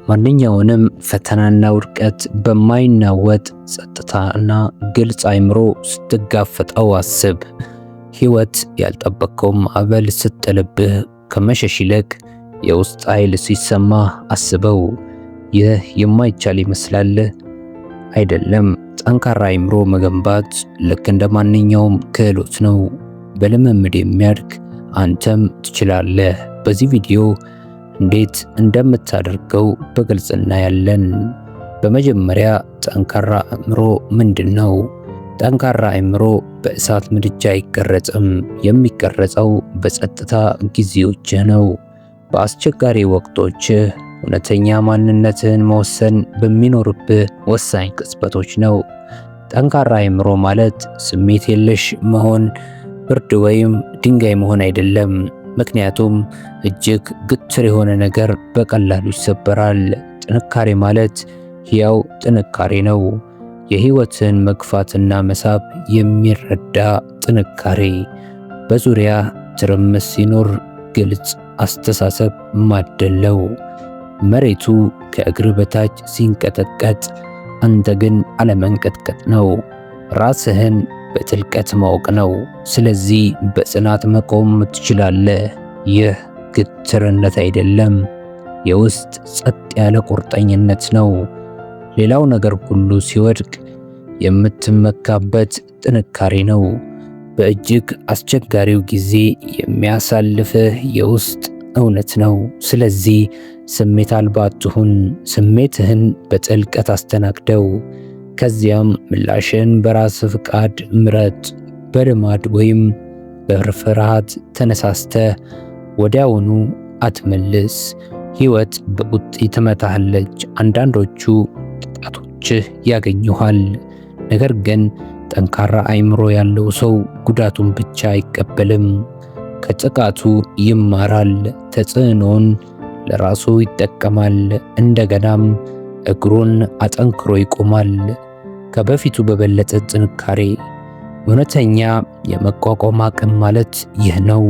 ማንኛውንም ፈተናና ውድቀት በማይናወጥ ጸጥታና ግልጽ አእምሮ ስትጋፈጠው አስብ። ሕይወት ያልጠበቅከው ማዕበል ስትጥልብህ ከመሸሽ ይልቅ የውስጥ ኃይል ሲሰማ አስበው። ይህ የማይቻል ይመስላል? አይደለም። ጠንካራ አእምሮ መገንባት ልክ እንደ ማንኛውም ክህሎት ነው፣ በልምምድ የሚያድግ። አንተም ትችላለህ። በዚህ ቪዲዮ እንዴት እንደምታደርገው በግልጽ እናያለን። በመጀመሪያ ጠንካራ አእምሮ ምንድን ነው? ጠንካራ አእምሮ በእሳት ምድጃ አይቀረጽም። የሚቀረጸው በጸጥታ ጊዜዎችህ ነው። በአስቸጋሪ ወቅቶችህ እውነተኛ ማንነትህን መወሰን በሚኖርብህ ወሳኝ ቅጽበቶች ነው። ጠንካራ አእምሮ ማለት ስሜት የለሽ መሆን፣ ብርድ ወይም ድንጋይ መሆን አይደለም። ምክንያቱም እጅግ ግትር የሆነ ነገር በቀላሉ ይሰበራል። ጥንካሬ ማለት ሕያው ጥንካሬ ነው። የሕይወትን መግፋትና መሳብ የሚረዳ ጥንካሬ። በዙሪያ ትርምስ ሲኖር ግልጽ አስተሳሰብ ማደለው። መሬቱ ከእግር በታች ሲንቀጠቀጥ አንተ ግን አለመንቀጥቀጥ ነው። ራስህን በጥልቀት ማወቅ ነው። ስለዚህ በጽናት መቆም ትችላለህ። ይህ ግትርነት አይደለም፣ የውስጥ ጸጥ ያለ ቁርጠኝነት ነው። ሌላው ነገር ሁሉ ሲወድቅ የምትመካበት ጥንካሬ ነው። በእጅግ አስቸጋሪው ጊዜ የሚያሳልፍህ የውስጥ እውነት ነው። ስለዚህ ስሜት አልባ አትሁን። ስሜትህን በጥልቀት አስተናግደው። ከዚያም ምላሽን በራስ ፍቃድ ምረጥ። በልማድ ወይም በፍርሃት ተነሳስተ ወዲያውኑ አትመልስ። ሕይወት በቁጣ ትመታሃለች። አንዳንዶቹ ጥቃቶችህ ያገኙሃል። ነገር ግን ጠንካራ አእምሮ ያለው ሰው ጉዳቱን ብቻ አይቀበልም፣ ከጥቃቱ ይማራል። ተጽዕኖን ለራሱ ይጠቀማል። እንደገናም እግሩን አጠንክሮ ይቆማል። ከበፊቱ በበለጠ ጥንካሬ። እውነተኛ የመቋቋም አቅም ማለት ይህ ነው።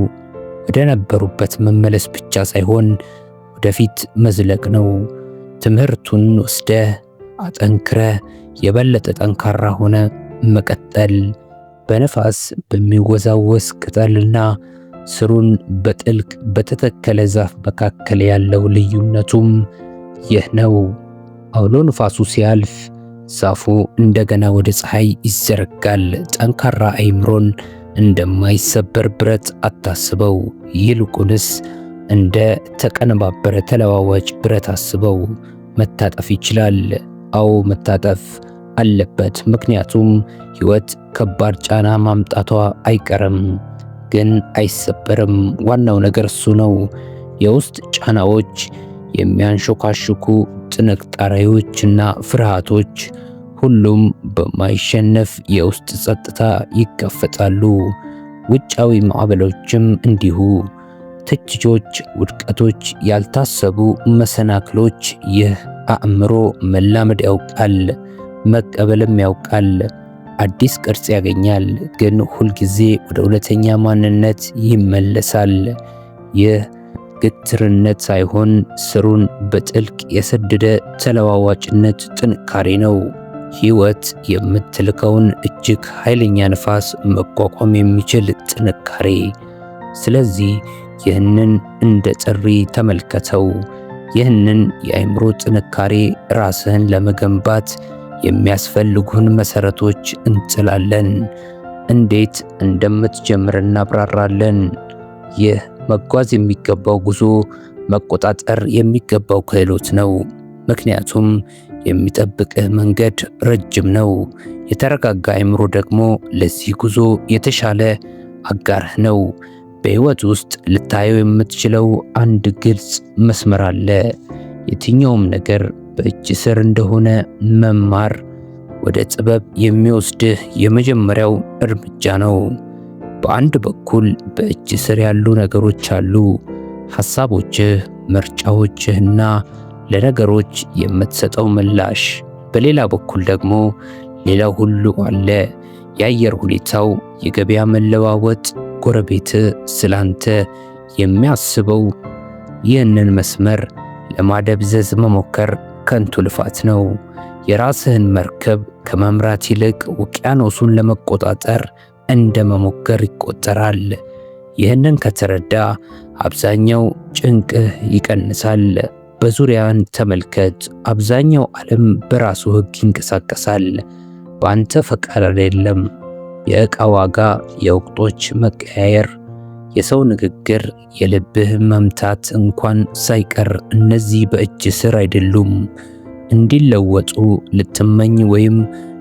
ወደ ነበሩበት መመለስ ብቻ ሳይሆን ወደፊት መዝለቅ ነው። ትምህርቱን ወስደህ አጠንክረህ የበለጠ ጠንካራ ሆነ መቀጠል። በነፋስ በሚወዛወዝ ቅጠልና ስሩን በጥልቅ በተተከለ ዛፍ መካከል ያለው ልዩነቱም ይህ ነው። አውሎ ንፋሱ ሲያልፍ ዛፉ እንደገና ወደ ፀሐይ ይዘረጋል። ጠንካራ አእምሮን እንደማይሰበር ብረት አታስበው፣ ይልቁንስ እንደ ተቀነባበረ ተለዋዋጭ ብረት አስበው። መታጠፍ ይችላል። አዎ መታጠፍ አለበት፣ ምክንያቱም ሕይወት ከባድ ጫና ማምጣቷ አይቀርም፣ ግን አይሰበርም። ዋናው ነገር እሱ ነው። የውስጥ ጫናዎች፣ የሚያንሾካሹኩ ጥንካሬዎችና ፍርሃቶች ሁሉም በማይሸነፍ የውስጥ ጸጥታ ይከፈታሉ። ውጫዊ ማዕበሎችም እንዲሁ። ትችቶች፣ ውድቀቶች፣ ያልታሰቡ መሰናክሎች። ይህ አእምሮ መላመድ ያውቃል፣ መቀበልም ያውቃል። አዲስ ቅርጽ ያገኛል፣ ግን ሁልጊዜ ወደ እውነተኛ ማንነት ይመለሳል። ይህ ግትርነት ሳይሆን ስሩን በጥልቅ የሰደደ ተለዋዋጭነት ጥንካሬ ነው። ሕይወት የምትልከውን እጅግ ኃይለኛ ንፋስ መቋቋም የሚችል ጥንካሬ። ስለዚህ ይህንን እንደ ጥሪ ተመልከተው። ይህንን የአእምሮ ጥንካሬ ራስህን ለመገንባት የሚያስፈልጉን መሰረቶች እንጥላለን። እንዴት እንደምትጀምር እናብራራለን። ይህ መጓዝ የሚገባው ጉዞ መቆጣጠር የሚገባው ክህሎት ነው። ምክንያቱም የሚጠብቅህ መንገድ ረጅም ነው። የተረጋጋ አእምሮ ደግሞ ለዚህ ጉዞ የተሻለ አጋርህ ነው። በሕይወት ውስጥ ልታየው የምትችለው አንድ ግልጽ መስመር አለ። የትኛውም ነገር በእጅ ስር እንደሆነ መማር ወደ ጥበብ የሚወስድህ የመጀመሪያው እርምጃ ነው። በአንድ በኩል በእጅ ስር ያሉ ነገሮች አሉ፣ ሐሳቦችህ፣ ምርጫዎችህና ለነገሮች የምትሰጠው ምላሽ። በሌላ በኩል ደግሞ ሌላው ሁሉ አለ። የአየር ሁኔታው፣ የገበያ መለዋወጥ፣ ጎረቤት ስላንተ የሚያስበው። ይህንን መስመር ለማደብዘዝ መሞከር ከንቱ ልፋት ነው። የራስህን መርከብ ከመምራት ይልቅ ውቅያኖሱን ለመቆጣጠር እንደ መሞከር ይቆጠራል። ይህንን ከተረዳ አብዛኛው ጭንቅህ ይቀንሳል። በዙሪያን ተመልከት። አብዛኛው ዓለም በራሱ ሕግ ይንቀሳቀሳል፣ በአንተ ፈቃድ አይደለም። የዕቃ ዋጋ፣ የወቅቶች መቀያየር፣ የሰው ንግግር፣ የልብህ መምታት እንኳን ሳይቀር እነዚህ በእጅ ስር አይደሉም። እንዲለወጡ ልትመኝ ወይም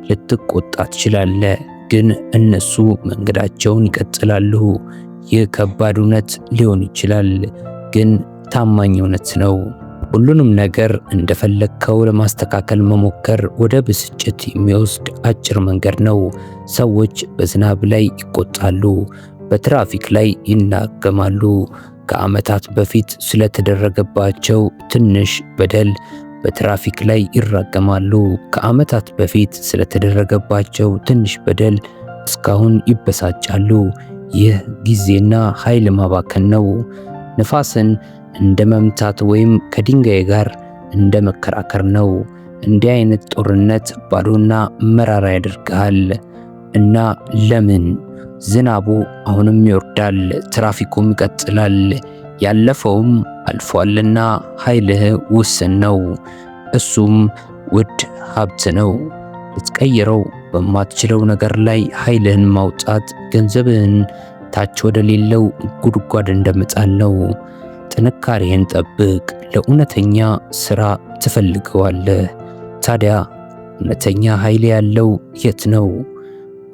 ልትቆጣ ትችላለህ፣ ግን እነሱ መንገዳቸውን ይቀጥላሉ። ይህ ከባድ እውነት ሊሆን ይችላል፣ ግን ታማኝ እውነት ነው። ሁሉንም ነገር እንደፈለግከው ለማስተካከል መሞከር ወደ ብስጭት የሚወስድ አጭር መንገድ ነው። ሰዎች በዝናብ ላይ ይቆጣሉ፣ በትራፊክ ላይ ይናገማሉ። ከዓመታት በፊት ስለተደረገባቸው ትንሽ በደል በትራፊክ ላይ ይራገማሉ። ከዓመታት በፊት ስለተደረገባቸው ትንሽ በደል እስካሁን ይበሳጫሉ። ይህ ጊዜና ኃይል ማባከን ነው። ንፋስን እንደ መምታት ወይም ከድንጋይ ጋር እንደ መከራከር ነው። እንዲህ አይነት ጦርነት ባዶና መራራ ያደርግሃል። እና ለምን? ዝናቡ አሁንም ይወርዳል፣ ትራፊኩም ይቀጥላል። ያለፈውም አልፏልና ኃይልህ ውስን ነው። እሱም ውድ ሀብት ነው። ልትቀይረው በማትችለው ነገር ላይ ኃይልህን ማውጣት ገንዘብህን ታች ወደ ሌለው ጉድጓድ እንደመጣል ነው። ጥንካሬህን ጠብቅ። ለእውነተኛ ሥራ ትፈልገዋለህ። ታዲያ እውነተኛ ኃይል ያለው የት ነው?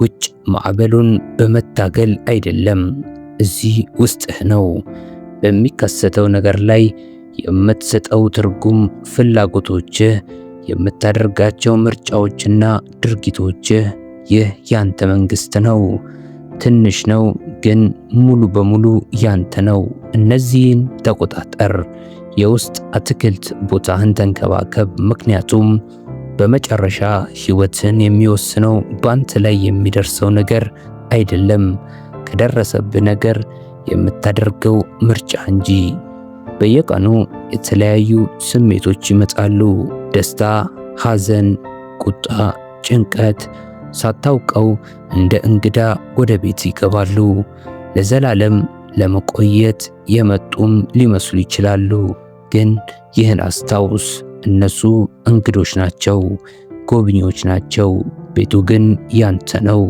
ውጭ ማዕበሉን በመታገል አይደለም፣ እዚህ ውስጥህ ነው። በሚከሰተው ነገር ላይ የምትሰጠው ትርጉም፣ ፍላጎቶችህ፣ የምታደርጋቸው ምርጫዎችና ድርጊቶችህ፣ ይህ ያንተ መንግሥት ነው። ትንሽ ነው፣ ግን ሙሉ በሙሉ ያንተ ነው። እነዚህን ተቆጣጠር። የውስጥ አትክልት ቦታህን ተንከባከብ፣ ምክንያቱም በመጨረሻ ሕይወትን የሚወስነው ባንተ ላይ የሚደርሰው ነገር አይደለም፣ ከደረሰብህ ነገር የምታደርገው ምርጫ እንጂ። በየቀኑ የተለያዩ ስሜቶች ይመጣሉ። ደስታ፣ ሐዘን፣ ቁጣ፣ ጭንቀት። ሳታውቀው እንደ እንግዳ ወደ ቤት ይገባሉ። ለዘላለም ለመቆየት የመጡም ሊመስሉ ይችላሉ። ግን ይህን አስታውስ፣ እነሱ እንግዶች ናቸው፣ ጎብኚዎች ናቸው። ቤቱ ግን ያንተ ነው።